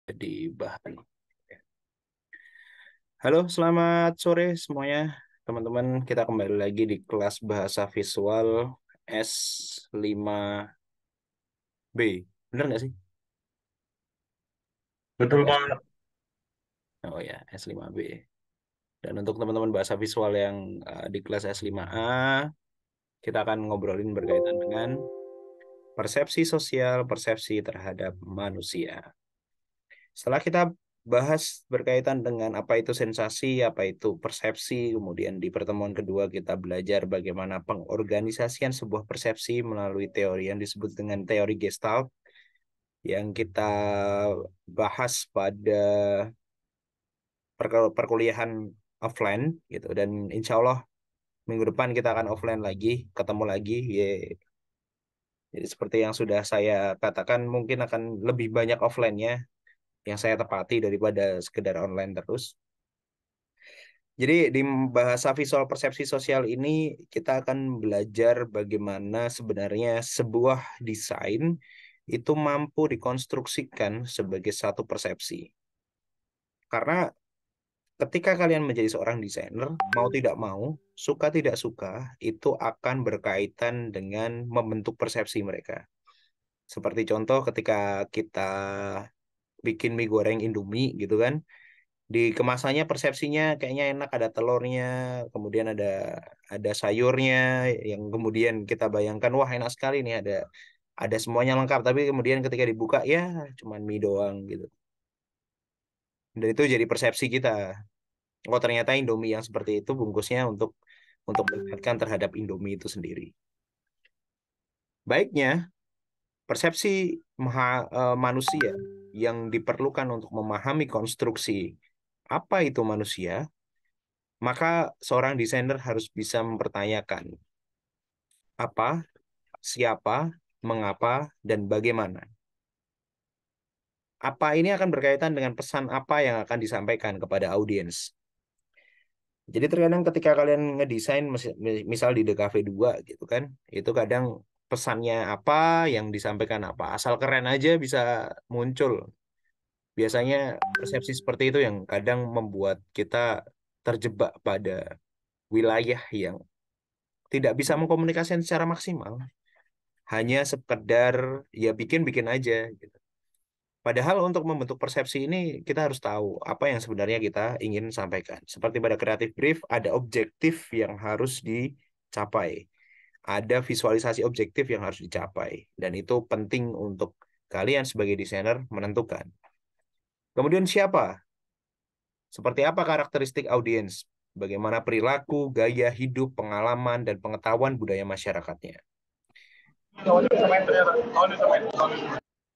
Di bahan. Halo, selamat sore semuanya. Teman-teman, kita kembali lagi di kelas bahasa visual S5B. Bener nggak sih? Betul, Atau S? Pak. Oh ya, S5B. Dan untuk teman-teman bahasa visual yang di kelas S5A, kita akan ngobrolin berkaitan dengan persepsi sosial, persepsi terhadap manusia. Setelah kita bahas berkaitan dengan apa itu sensasi, apa itu persepsi, kemudian di pertemuan kedua kita belajar bagaimana pengorganisasian sebuah persepsi melalui teori yang disebut dengan teori Gestalt yang kita bahas pada perkuliahan offline gitu, dan insya Allah minggu depan kita akan offline lagi, ketemu lagi. Jadi seperti yang sudah saya katakan, mungkin akan lebih banyak offline-nya yang saya tepati daripada sekedar online terus. Jadi di bahasa visual persepsi sosial ini kita akan belajar bagaimana sebenarnya sebuah desain itu mampu dikonstruksikan sebagai satu persepsi. Karena ketika kalian menjadi seorang desainer, mau tidak mau, suka tidak suka, itu akan berkaitan dengan membentuk persepsi mereka. Seperti contoh ketika kita bikin mie goreng Indomie gitu kan, di kemasannya persepsinya kayaknya enak, ada telurnya, kemudian ada sayurnya, yang kemudian kita bayangkan wah enak sekali nih, ada semuanya lengkap, tapi kemudian ketika dibuka ya cuman mie doang gitu. Dan itu jadi persepsi kita, oh ternyata Indomie yang seperti itu bungkusnya untuk mengingatkan terhadap Indomie itu sendiri. Baiknya persepsi manusia yang diperlukan untuk memahami konstruksi apa itu manusia, maka seorang desainer harus bisa mempertanyakan apa, siapa, mengapa, dan bagaimana. Apa ini akan berkaitan dengan pesan apa yang akan disampaikan kepada audiens. Jadi terkadang ketika kalian ngedesain, misal di The Cafe 2 gitu kan, itu kadang pesannya apa, yang disampaikan apa. Asal keren aja bisa muncul. Biasanya persepsi seperti itu yang kadang membuat kita terjebak pada wilayah yang tidak bisa mengkomunikasikan secara maksimal. Hanya sekedar ya bikin-bikin aja gitu. Padahal untuk membentuk persepsi ini kita harus tahu apa yang sebenarnya kita ingin sampaikan. Seperti pada creative brief ada objektif yang harus dicapai. Ada visualisasi objektif yang harus dicapai, dan itu penting untuk kalian sebagai desainer menentukan. Kemudian siapa? Seperti apa karakteristik audiens? Bagaimana perilaku, gaya hidup, pengalaman, dan pengetahuan budaya masyarakatnya.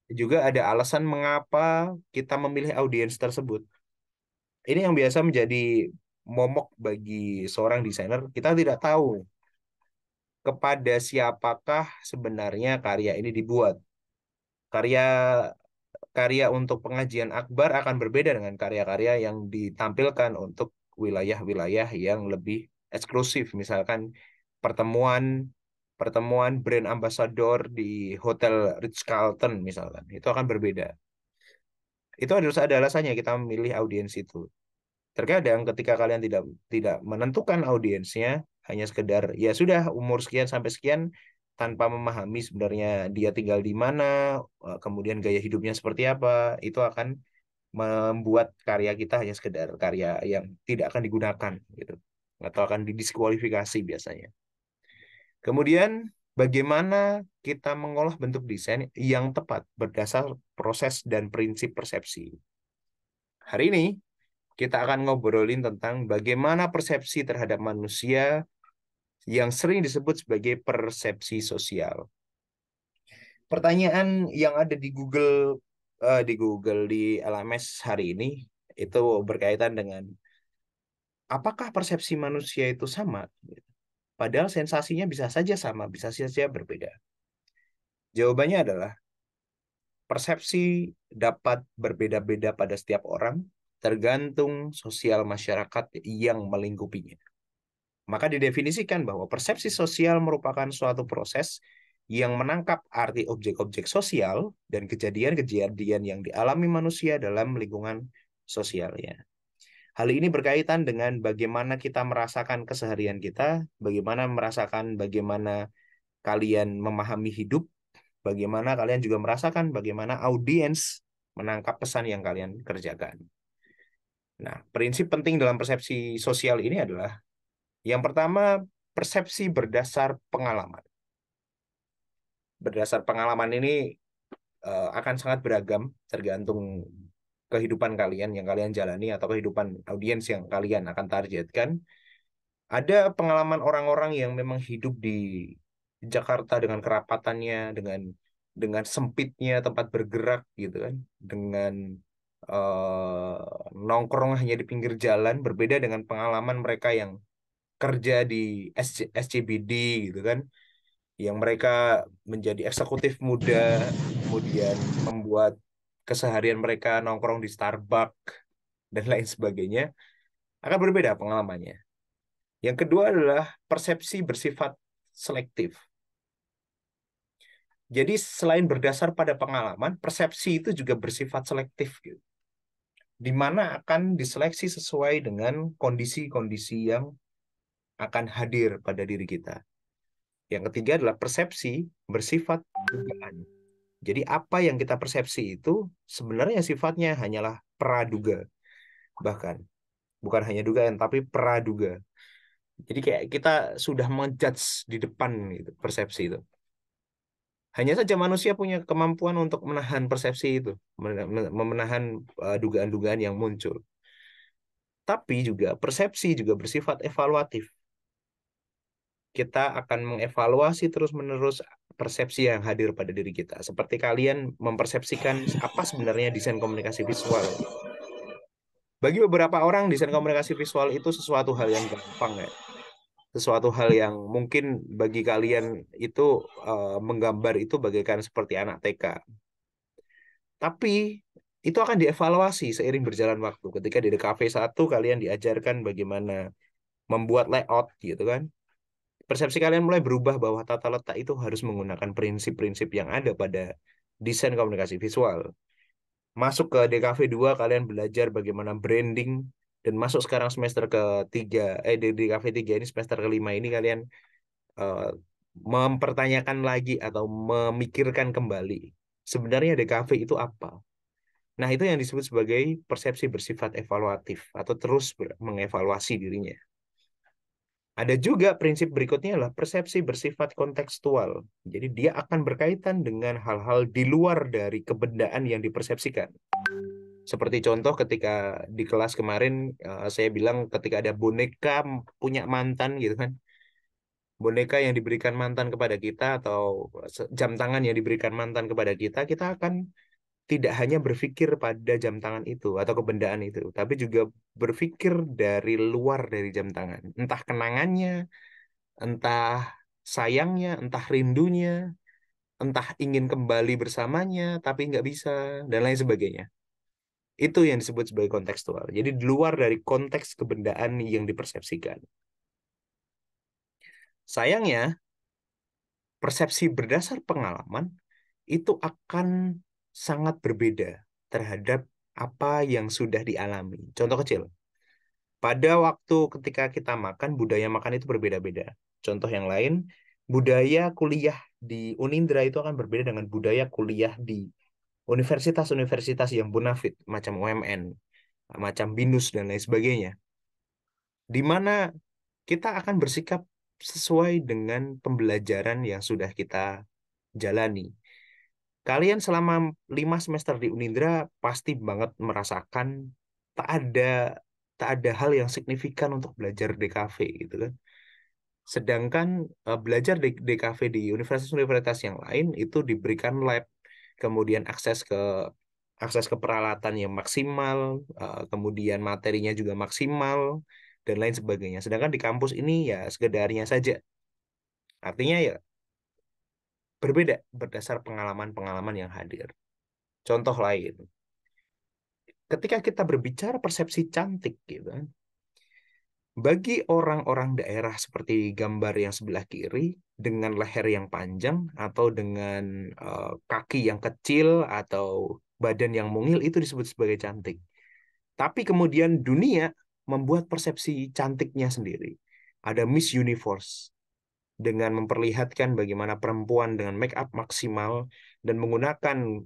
Juga ada alasan mengapa kita memilih audiens tersebut. Ini yang biasa menjadi momok bagi seorang desainer. Kita tidak tahu kepada siapakah sebenarnya karya ini dibuat. Karya karya untuk pengajian akbar akan berbeda dengan karya-karya yang ditampilkan untuk wilayah-wilayah yang lebih eksklusif. Misalkan pertemuan pertemuan brand ambassador di Hotel Ritz-Carlton misalkan, itu akan berbeda. Itu harus ada alasannya kita memilih audiens itu. Terkadang ketika kalian tidak tidak menentukan audiensnya, hanya sekedar ya sudah umur sekian sampai sekian, tanpa memahami sebenarnya dia tinggal di mana, kemudian gaya hidupnya seperti apa, itu akan membuat karya kita hanya sekedar karya yang tidak akan digunakan gitu, atau akan didiskualifikasi biasanya. Kemudian bagaimana kita mengolah bentuk desain yang tepat berdasar proses dan prinsip persepsi. Hari ini kita akan ngobrolin tentang bagaimana persepsi terhadap manusia yang sering disebut sebagai persepsi sosial. Pertanyaan yang ada di LMS hari ini itu berkaitan dengan apakah persepsi manusia itu sama? Padahal sensasinya bisa saja sama, bisa saja berbeda. Jawabannya adalah persepsi dapat berbeda-beda pada setiap orang, tergantung sosial masyarakat yang melingkupinya. Maka didefinisikan bahwa persepsi sosial merupakan suatu proses yang menangkap arti objek-objek sosial dan kejadian-kejadian yang dialami manusia dalam lingkungan sosialnya. Hal ini berkaitan dengan bagaimana kita merasakan keseharian kita, bagaimana kalian memahami hidup, bagaimana kalian juga merasakan bagaimana audiens menangkap pesan yang kalian kerjakan. Nah, prinsip penting dalam persepsi sosial ini adalah yang pertama, persepsi berdasar pengalaman. Berdasar pengalaman ini akan sangat beragam tergantung kehidupan kalian yang kalian jalani atau kehidupan audiens yang kalian akan targetkan. Ada pengalaman orang-orang yang memang hidup di Jakarta dengan kerapatannya, dengan sempitnya tempat bergerak gitu kan, dengan nongkrong hanya di pinggir jalan, berbeda dengan pengalaman mereka yang kerja di SCBD gitu kan, yang mereka menjadi eksekutif muda, kemudian membuat keseharian mereka nongkrong di Starbucks dan lain sebagainya, akan berbeda pengalamannya. Yang kedua adalah persepsi bersifat selektif. Jadi selain berdasar pada pengalaman, persepsi itu juga bersifat selektif gitu. Di mana akan diseleksi sesuai dengan kondisi-kondisi yang akan hadir pada diri kita. Yang ketiga adalah persepsi bersifat dugaan. Jadi apa yang kita persepsi itu sebenarnya sifatnya hanyalah praduga. Bahkan bukan hanya dugaan tapi praduga. Jadi kayak kita sudah menjudge di depan gitu, persepsi itu. Hanya saja manusia punya kemampuan untuk menahan persepsi itu, menahan dugaan-dugaan yang muncul. Tapi juga persepsi juga bersifat evaluatif. Kita akan mengevaluasi terus-menerus persepsi yang hadir pada diri kita. Seperti kalian mempersepsikan apa sebenarnya desain komunikasi visual. Bagi beberapa orang, desain komunikasi visual itu sesuatu hal yang gampang ya. Sesuatu hal yang mungkin bagi kalian itu menggambar itu bagaikan seperti anak TK. Tapi itu akan dievaluasi seiring berjalan waktu. Ketika di DKV 1 kalian diajarkan bagaimana membuat layout gitu kan. Persepsi kalian mulai berubah bahwa tata letak itu harus menggunakan prinsip-prinsip yang ada pada desain komunikasi visual. Masuk ke DKV 2 kalian belajar bagaimana branding dan masuk sekarang semester ketiga di DKV 3 ini semester kelima ini kalian eh, mempertanyakan lagi atau memikirkan kembali sebenarnya DKV itu apa. Nah, itu yang disebut sebagai persepsi bersifat evaluatif atau terus mengevaluasi dirinya. Ada juga prinsip berikutnya adalah persepsi bersifat kontekstual. Jadi dia akan berkaitan dengan hal-hal di luar dari kebendaan yang dipersepsikan. Seperti contoh ketika di kelas kemarin saya bilang ketika ada boneka punya mantan gitu kan. Boneka yang diberikan mantan kepada kita atau jam tangan yang diberikan mantan kepada kita, kita akan tidak hanya berpikir pada jam tangan itu atau kebendaan itu, tapi juga berpikir dari luar dari jam tangan. Entah kenangannya, entah sayangnya, entah rindunya, entah ingin kembali bersamanya, tapi nggak bisa, dan lain sebagainya. Itu yang disebut sebagai kontekstual. Jadi di luar dari konteks kebendaan yang dipersepsikan. Sayangnya, persepsi berdasar pengalaman itu akan sangat berbeda terhadap apa yang sudah dialami. Contoh kecil, pada waktu ketika kita makan, budaya makan itu berbeda-beda. Contoh yang lain, budaya kuliah di Unindra itu akan berbeda dengan budaya kuliah di universitas-universitas yang bonafit, macam UMN, macam BINUS, dan lain sebagainya. Di mana kita akan bersikap sesuai dengan pembelajaran yang sudah kita jalani. Kalian selama 5 semester di Unindra pasti banget merasakan tak ada tak ada hal yang signifikan untuk belajar DKV gitu kan. Sedangkan belajar di DKV di universitas-universitas yang lain itu diberikan lab, kemudian akses ke peralatan yang maksimal, kemudian materinya juga maksimal dan lain sebagainya. Sedangkan di kampus ini ya sekedarnya saja. Artinya ya berbeda berdasar pengalaman-pengalaman yang hadir. Contoh lain, ketika kita berbicara persepsi cantik gitu kan, Bagi orang-orang daerah seperti gambar yang sebelah kiri, dengan leher yang panjang atau dengan kaki yang kecil atau badan yang mungil, itu disebut sebagai cantik. Tapi kemudian dunia membuat persepsi cantiknya sendiri. Ada Miss Universe dengan memperlihatkan bagaimana perempuan dengan make up maksimal dan menggunakan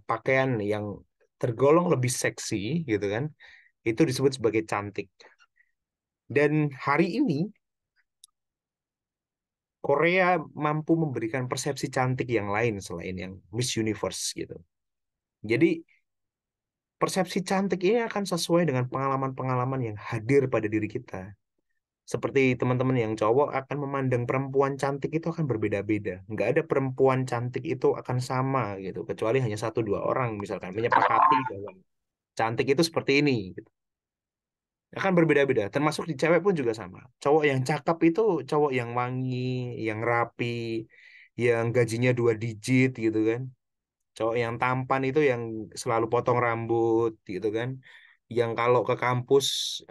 pakaian yang tergolong lebih seksi gitu kan. Itu disebut sebagai cantik. Dan hari ini Korea mampu memberikan persepsi cantik yang lain selain yang Miss Universe gitu. Jadi persepsi cantik ini akan sesuai dengan pengalaman-pengalaman yang hadir pada diri kita. Seperti teman-teman yang cowok akan memandang perempuan cantik itu akan berbeda-beda. Nggak ada perempuan cantik itu akan sama gitu, kecuali hanya satu dua orang misalkan menyepakati bahwa cantik itu seperti ini gitu. Akan berbeda-beda. Termasuk di cewek pun juga sama. Cowok yang cakep itu cowok yang wangi, yang rapi, yang gajinya 2 digit gitu kan. Cowok yang tampan itu yang selalu potong rambut gitu kan. Yang kalau ke kampus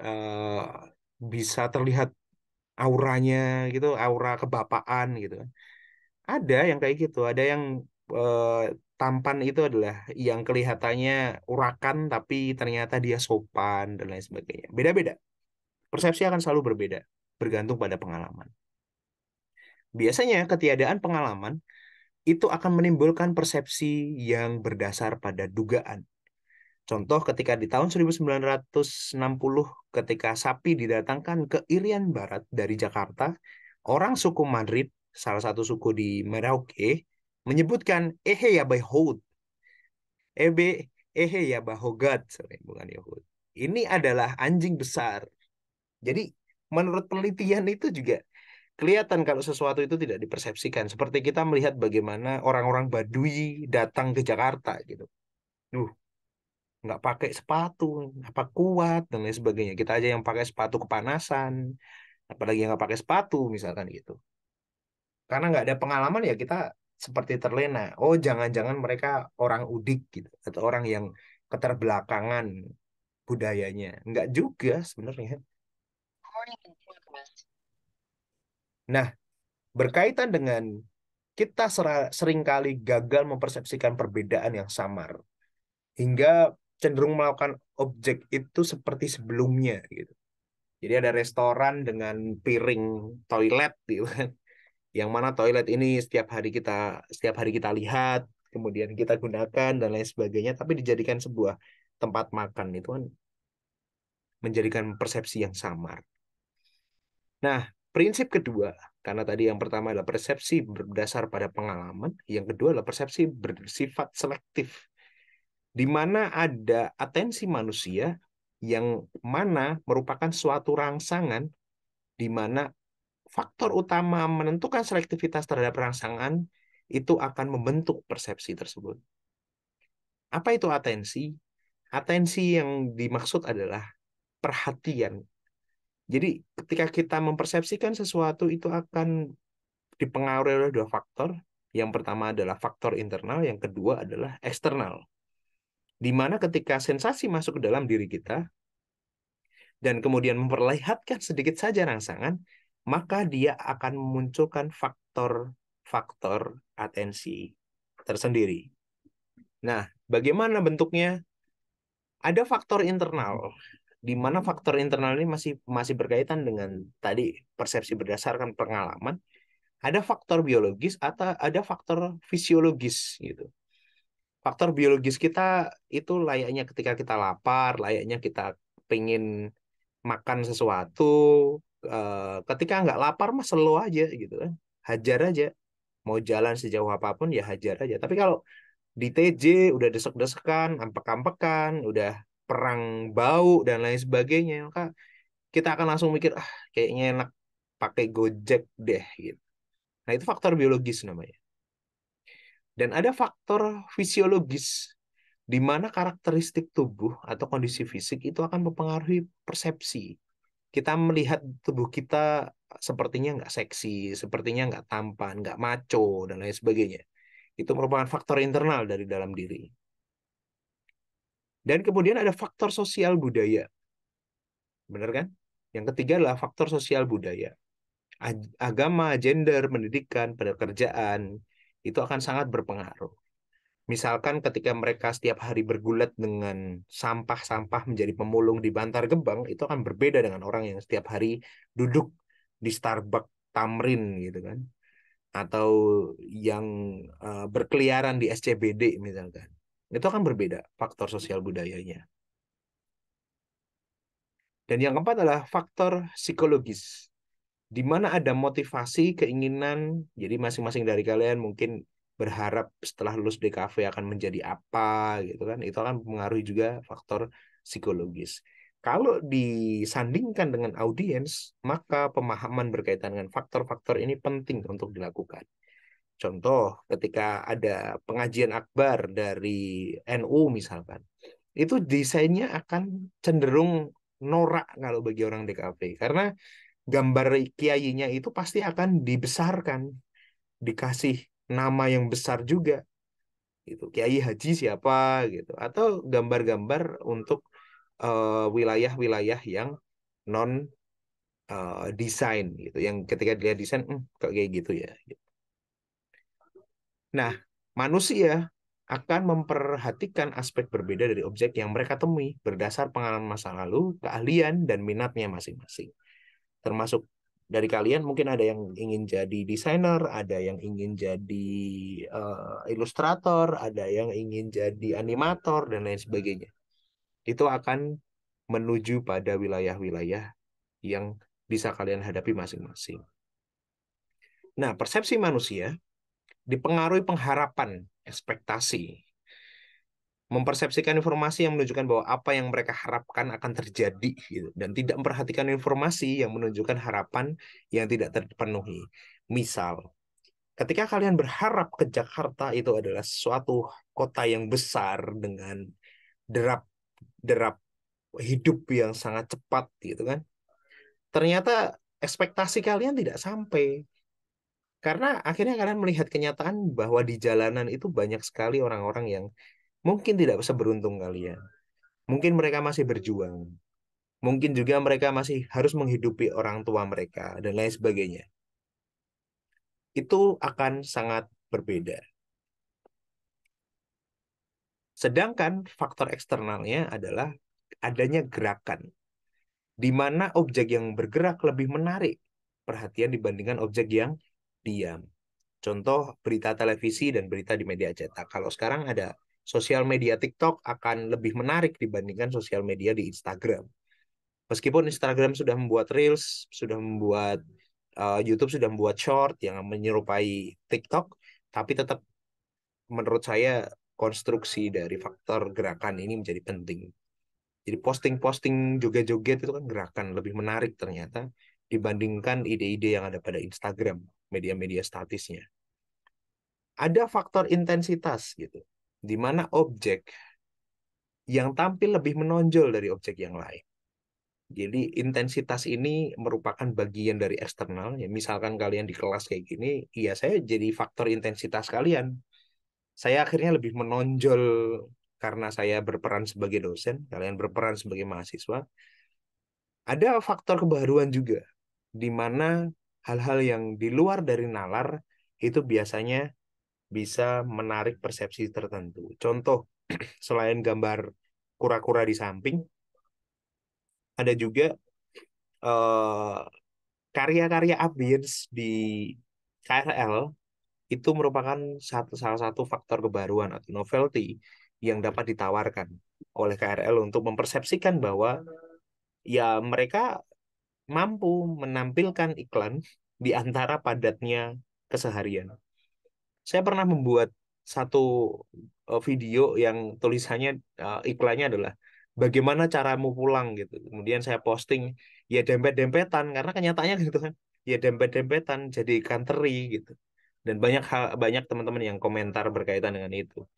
bisa terlihat auranya gitu, aura kebapaan gitu kan. Ada yang kayak gitu, ada yang eh, tampan itu adalah yang kelihatannya urakan tapi ternyata dia sopan dan lain sebagainya. Beda-beda. Persepsi akan selalu berbeda, bergantung pada pengalaman. Biasanya ketiadaan pengalaman itu akan menimbulkan persepsi yang berdasar pada dugaan. Contoh ketika di tahun 1960 ketika sapi didatangkan ke Irian Barat dari Jakarta, orang suku Madrid, salah satu suku di Merauke, menyebutkan ehe ya Yahud, ebe ehe ya Bahogat, sorry, bukan Yahud. Ini adalah anjing besar. Jadi menurut penelitian itu juga kelihatan kalau sesuatu itu tidak dipersepsikan. Seperti kita melihat bagaimana orang-orang Baduy datang ke Jakarta gitu. Duh, nggak pakai sepatu, apa kuat dan lain sebagainya. Kita aja yang pakai sepatu kepanasan, apalagi yang nggak pakai sepatu misalkan gitu. Karena nggak ada pengalaman ya kita seperti terlena. Oh, jangan-jangan mereka orang udik gitu atau orang yang keterbelakangan budayanya. Nggak juga sebenarnya. Nah, berkaitan dengan kita seringkali gagal mempersepsikan perbedaan yang samar hingga cenderung melakukan objek itu seperti sebelumnya gitu. Jadi ada restoran dengan piring toilet gitu kan. Yang mana toilet ini setiap hari kita lihat, kemudian kita gunakan dan lain sebagainya, tapi dijadikan sebuah tempat makan itu kan menjadikan persepsi yang samar. Nah, prinsip kedua, karena tadi yang pertama adalah persepsi berdasar pada pengalaman, yang kedua adalah persepsi bersifat selektif, di mana ada atensi manusia yang mana merupakan suatu rangsangan di mana faktor utama menentukan selektivitas terhadap rangsangan itu akan membentuk persepsi tersebut. Apa itu atensi? Atensi yang dimaksud adalah perhatian. Jadi ketika kita mempersepsikan sesuatu itu akan dipengaruhi oleh dua faktor. Yang pertama adalah faktor internal, yang kedua adalah eksternal. Di mana ketika sensasi masuk ke dalam diri kita dan kemudian memperlihatkan sedikit saja rangsangan, maka dia akan memunculkan faktor-faktor atensi tersendiri. Nah, bagaimana bentuknya? Ada faktor internal, di mana faktor internal ini masih masih berkaitan dengan tadi persepsi berdasarkan pengalaman. Ada faktor biologis atau ada faktor fisiologis gitu. Faktor biologis kita itu layaknya ketika kita lapar, layaknya kita pengen makan sesuatu, ketika nggak lapar mah slow aja gitu kan, hajar aja, mau jalan sejauh apapun ya hajar aja. Tapi kalau di TJ udah desek-desekan, ampek-ampekan, udah perang bau dan lain sebagainya, maka kita akan langsung mikir kayaknya enak pakai Gojek deh gitu. Nah, itu faktor biologis namanya. Dan ada faktor fisiologis di mana karakteristik tubuh atau kondisi fisik itu akan mempengaruhi persepsi. Kita melihat tubuh kita sepertinya nggak seksi, sepertinya nggak tampan, nggak maco, dan lain sebagainya. Itu merupakan faktor internal dari dalam diri. Dan kemudian ada faktor sosial budaya. Benar kan? Yang ketiga adalah faktor sosial budaya. Agama, gender, pendidikan, pekerjaan, itu akan sangat berpengaruh. Misalkan ketika mereka setiap hari bergulat dengan sampah-sampah menjadi pemulung di Bantar Gebang, itu akan berbeda dengan orang yang setiap hari duduk di Starbucks Tamrin gitu kan. Atau yang berkeliaran di SCBD misalkan. Itu akan berbeda faktor sosial budayanya. Dan yang keempat adalah faktor psikologis, di mana ada motivasi, keinginan. Jadi masing-masing dari kalian mungkin berharap setelah lulus DKV akan menjadi apa gitu kan. Itu akan mempengaruhi juga faktor psikologis. Kalau disandingkan dengan audiens, maka pemahaman berkaitan dengan faktor-faktor ini penting untuk dilakukan. Contoh, ketika ada pengajian akbar dari NU misalkan, itu desainnya akan cenderung norak kalau bagi orang DKV. Karena gambar kiainya itu pasti akan dibesarkan, dikasih nama yang besar juga, gitu. Kiai Haji siapa gitu, atau gambar-gambar untuk wilayah-wilayah yang non desain gitu, yang ketika dilihat desain, kok kayak gitu ya. Nah, manusia akan memperhatikan aspek berbeda dari objek yang mereka temui berdasar pengalaman masa lalu, keahlian, dan minatnya masing-masing. Termasuk dari kalian mungkin ada yang ingin jadi desainer, ada yang ingin jadi ilustrator, ada yang ingin jadi animator, dan lain sebagainya. Itu akan menuju pada wilayah-wilayah yang bisa kalian hadapi masing-masing. Nah, persepsi manusia dipengaruhi pengharapan, ekspektasi, mempersepsikan informasi yang menunjukkan bahwa apa yang mereka harapkan akan terjadi gitu, dan tidak memperhatikan informasi yang menunjukkan harapan yang tidak terpenuhi. Misal, ketika kalian berharap ke Jakarta itu adalah suatu kota yang besar dengan derap derap hidup yang sangat cepat gitu kan. Ternyata ekspektasi kalian tidak sampai, karena akhirnya kalian melihat kenyataan bahwa di jalanan itu banyak sekali orang-orang yang mungkin tidak seberuntung kalian. Mungkin mereka masih berjuang. Mungkin juga mereka masih harus menghidupi orang tua mereka dan lain sebagainya. Itu akan sangat berbeda. Sedangkan faktor eksternalnya adalah adanya gerakan, di mana objek yang bergerak lebih menarik perhatian dibandingkan objek yang diam. Contoh berita televisi dan berita di media cetak. Kalau sekarang ada sosial media TikTok akan lebih menarik dibandingkan sosial media di Instagram. Meskipun Instagram sudah membuat Reels, sudah membuat YouTube sudah membuat short yang menyerupai TikTok, tapi tetap menurut saya konstruksi dari faktor gerakan ini menjadi penting. Jadi posting-posting joget-joget itu kan gerakan lebih menarik ternyata dibandingkan ide-ide yang ada pada Instagram, media-media statisnya. Ada faktor intensitas gitu, di mana objek yang tampil lebih menonjol dari objek yang lain. Jadi intensitas ini merupakan bagian dari eksternal. Ya, misalkan kalian di kelas kayak gini, iya saya jadi faktor intensitas kalian. Saya akhirnya lebih menonjol karena saya berperan sebagai dosen, kalian berperan sebagai mahasiswa. Ada faktor kebaruan juga, di mana hal-hal yang di luar dari nalar itu biasanya bisa menarik persepsi tertentu. Contoh, selain gambar kura-kura di samping, ada juga eh, karya-karya Abiens di KRL itu merupakan salah satu faktor kebaruan atau novelty yang dapat ditawarkan oleh KRL untuk mempersepsikan bahwa ya mereka mampu menampilkan iklan di antara padatnya keseharian. Saya pernah membuat satu video yang tulisannya iklannya adalah bagaimana caramu pulang gitu. Kemudian saya posting ya dempet-dempetan karena kenyataannya gitu kan. Ya dempet-dempetan jadi ikan teri gitu. Dan banyak teman-teman yang komentar berkaitan dengan itu.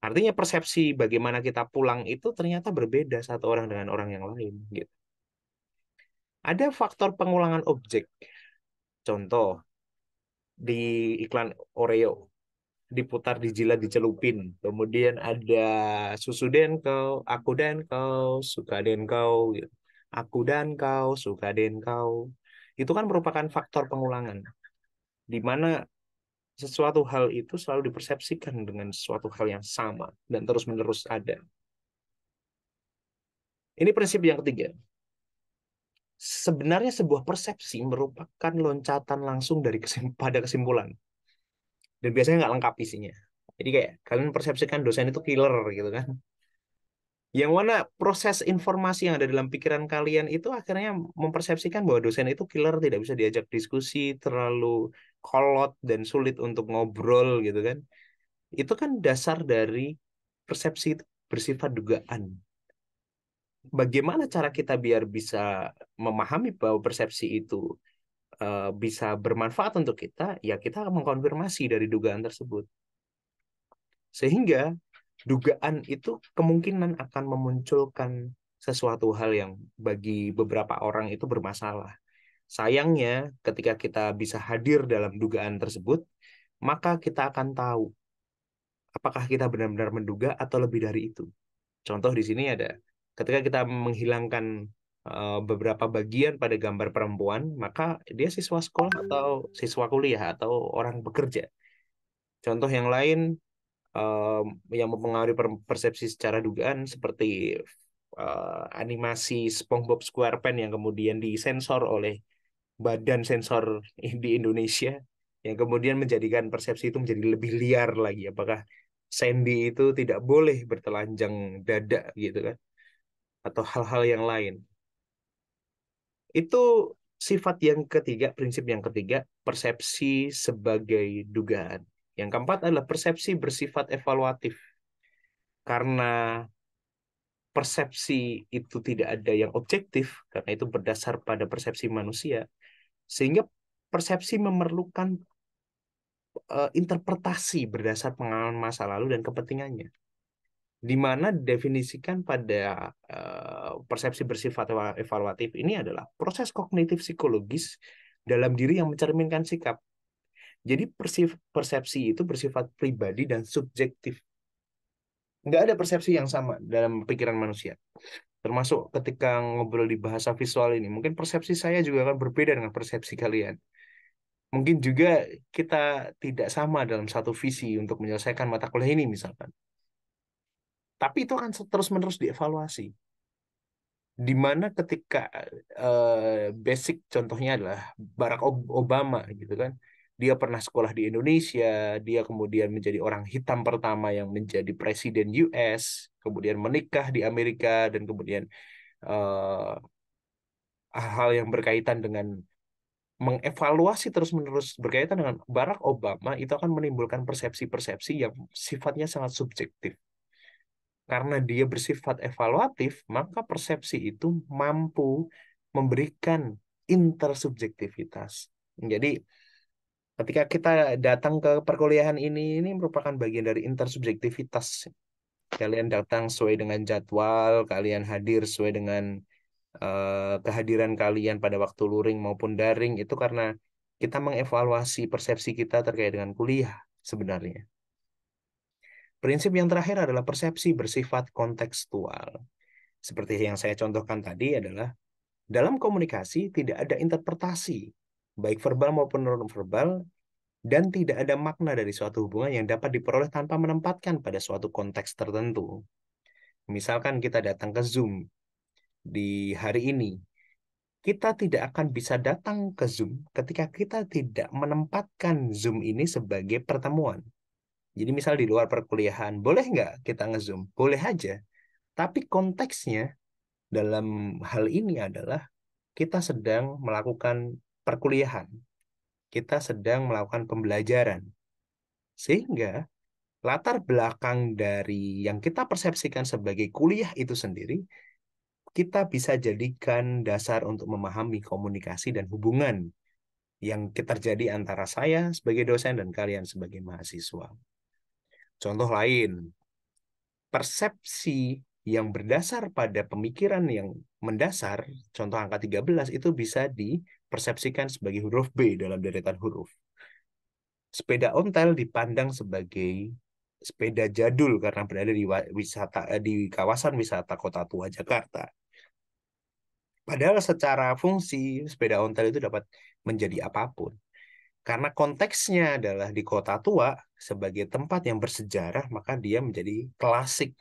Artinya persepsi bagaimana kita pulang itu ternyata berbeda satu orang dengan orang yang lain gitu. Ada faktor pengulangan objek. Contoh di iklan Oreo diputar, dijilat, dicelupin. Kemudian ada susu Denko, aku Denko, suka Denko gitu. aku dan kau, suka dan kau. Itu kan merupakan faktor pengulangan, di mana sesuatu hal itu selalu dipersepsikan dengan sesuatu hal yang sama dan terus-menerus ada. Ini prinsip yang ketiga. Sebenarnya sebuah persepsi merupakan loncatan langsung dari pada kesimpulan. Dan biasanya nggak lengkap isinya. Jadi kayak kalian persepsikan dosen itu killer gitu kan. Yang mana proses informasi yang ada dalam pikiran kalian itu akhirnya mempersepsikan bahwa dosen itu killer, tidak bisa diajak diskusi, terlalu kolot dan sulit untuk ngobrol gitu kan. Itu kan dasar dari persepsi itu bersifat dugaan. Bagaimana cara kita biar bisa memahami bahwa persepsi itu bisa bermanfaat untuk kita, ya kita akan mengkonfirmasi dari dugaan tersebut. Sehingga dugaan itu kemungkinan akan memunculkan sesuatu hal yang bagi beberapa orang itu bermasalah. Sayangnya, ketika kita bisa hadir dalam dugaan tersebut, maka kita akan tahu apakah kita benar-benar menduga atau lebih dari itu. Contoh di sini ada, ketika kita menghilangkan beberapa bagian pada gambar perempuan, maka dia siswa sekolah atau siswa kuliah atau orang bekerja. Contoh yang lain em, yang mempengaruhi persepsi secara dugaan seperti animasi SpongeBob SquarePants yang kemudian disensor oleh badan sensor di Indonesia, yang kemudian menjadikan persepsi itu menjadi lebih liar lagi. Apakah Sandy itu tidak boleh bertelanjang dada gitu kan? Atau hal-hal yang lain. Itu sifat yang ketiga, prinsip yang ketiga, persepsi sebagai dugaan. Yang keempat adalah persepsi bersifat evaluatif. Karena persepsi itu tidak ada yang objektif, karena itu berdasar pada persepsi manusia, sehingga persepsi memerlukan interpretasi berdasar pengalaman masa lalu dan kepentingannya, di mana definisikan pada persepsi bersifat evaluatif ini adalah proses kognitif psikologis dalam diri yang mencerminkan sikap. Jadi persepsi itu bersifat pribadi dan subjektif. Nggak ada persepsi yang sama dalam pikiran manusia. Termasuk ketika ngobrol di bahasa visual ini, mungkin persepsi saya juga akan berbeda dengan persepsi kalian. Mungkin juga kita tidak sama dalam satu visi untuk menyelesaikan mata kuliah ini misalkan. Tapi itu akan terus-menerus dievaluasi. Di mana ketika basic contohnya adalah Barack Obama gitu kan. Dia pernah sekolah di Indonesia, dia kemudian menjadi orang hitam pertama yang menjadi presiden US, kemudian menikah di Amerika dan kemudian eh, hal-hal yang berkaitan dengan mengevaluasi terus-menerus berkaitan dengan Barack Obama itu akan menimbulkan persepsi-persepsi yang sifatnya sangat subjektif. Karena dia bersifat evaluatif, maka persepsi itu mampu memberikan intersubjektivitas. Jadi, ketika kita datang ke perkuliahan ini merupakan bagian dari intersubjektivitas. Kalian datang sesuai dengan jadwal, kalian hadir sesuai dengan kehadiran kalian pada waktu luring maupun daring itu karena kita mengevaluasi persepsi kita terkait dengan kuliah sebenarnya. Prinsip yang terakhir adalah persepsi bersifat kontekstual. Seperti yang saya contohkan tadi adalah dalam komunikasi tidak ada interpretasi, baik verbal maupun non-verbal, dan tidak ada makna dari suatu hubungan yang dapat diperoleh tanpa menempatkan pada suatu konteks tertentu. Misalkan kita datang ke Zoom di hari ini, kita tidak akan bisa datang ke Zoom ketika kita tidak menempatkan Zoom ini sebagai pertemuan. Jadi misal di luar perkuliahan, boleh nggak kita nge-Zoom? Boleh aja. Tapi konteksnya dalam hal ini adalah kita sedang melakukan perkuliahan. Kita sedang melakukan pembelajaran. Sehingga latar belakang dari yang kita persepsikan sebagai kuliah itu sendiri, kita bisa jadikan dasar untuk memahami komunikasi dan hubungan yang terjadi antara saya sebagai dosen dan kalian sebagai mahasiswa. Contoh lain, persepsi yang berdasar pada pemikiran yang mendasar, contoh angka 13 itu bisa dipersepsikan sebagai huruf B dalam deretan huruf. Sepeda ontel dipandang sebagai sepeda jadul karena berada di kawasan wisata Kota Tua Jakarta. Padahal secara fungsi sepeda ontel itu dapat menjadi apapun. Karena konteksnya adalah di kota tua sebagai tempat yang bersejarah, maka dia menjadi klasik.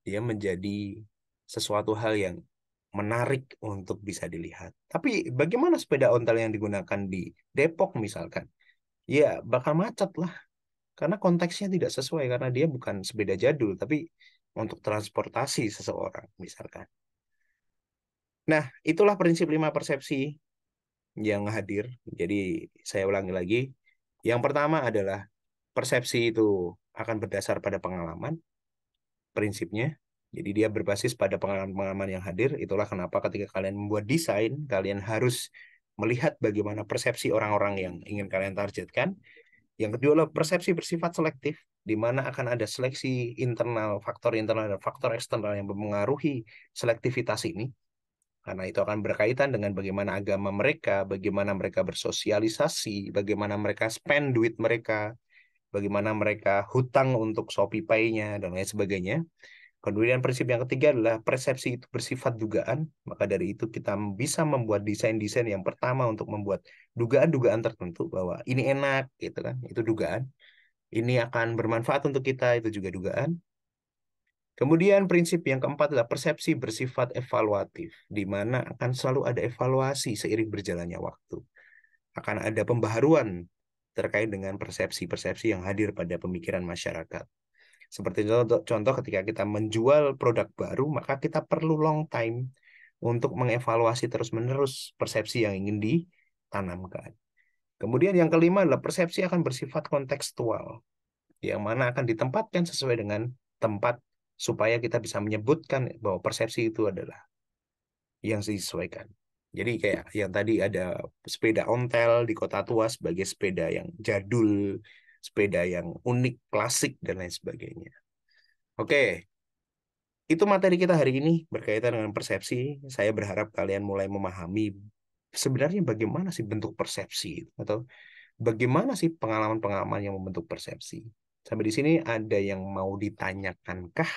Dia menjadi sesuatu hal yang menarik untuk bisa dilihat. Tapi bagaimana sepeda ontel yang digunakan di Depok misalkan? Ya bakal macet lah. Karena konteksnya tidak sesuai. Karena dia bukan sepeda jadul, tapi untuk transportasi seseorang misalkan. Nah, itulah prinsip 5 persepsi yang hadir. Jadi saya ulangi lagi. Yang pertama adalah persepsi itu akan berdasar pada pengalaman, prinsipnya. Jadi dia berbasis pada pengalaman-pengalaman yang hadir. Itulah kenapa ketika kalian membuat desain, kalian harus melihat bagaimana persepsi orang-orang yang ingin kalian targetkan. Yang kedua adalah persepsi bersifat selektif, di mana akan ada seleksi internal dan faktor eksternal yang mempengaruhi selektivitas ini. Karena itu akan berkaitan dengan bagaimana agama mereka, bagaimana mereka bersosialisasi, bagaimana mereka spend duit mereka, bagaimana mereka hutang untuk Shopee Pay-nya, dan lain sebagainya. Kemudian prinsip yang ketiga adalah persepsi itu bersifat dugaan. Maka dari itu kita bisa membuat desain-desain yang pertama untuk membuat dugaan-dugaan tertentu bahwa ini enak, gitu kan? Itu dugaan. Ini akan bermanfaat untuk kita, itu juga dugaan. Kemudian prinsip yang keempat adalah persepsi bersifat evaluatif, di mana akan selalu ada evaluasi seiring berjalannya waktu. Akan ada pembaharuan terkait dengan persepsi-persepsi yang hadir pada pemikiran masyarakat. Seperti contoh ketika kita menjual produk baru, maka kita perlu long time untuk mengevaluasi terus-menerus persepsi yang ingin ditanamkan. Kemudian yang kelima adalah persepsi akan bersifat kontekstual, yang mana akan ditempatkan sesuai dengan tempat supaya kita bisa menyebutkan bahwa persepsi itu adalah yang disesuaikan. Jadi kayak yang tadi ada sepeda ontel di kota tua sebagai sepeda yang jadul, sepeda yang unik, klasik, dan lain sebagainya. Oke, itu materi kita hari ini berkaitan dengan persepsi. Saya berharap kalian mulai memahami sebenarnya bagaimana sih bentuk persepsi itu, atau bagaimana sih pengalaman-pengalaman yang membentuk persepsi. Sampai di sini ada yang mau ditanyakan kah?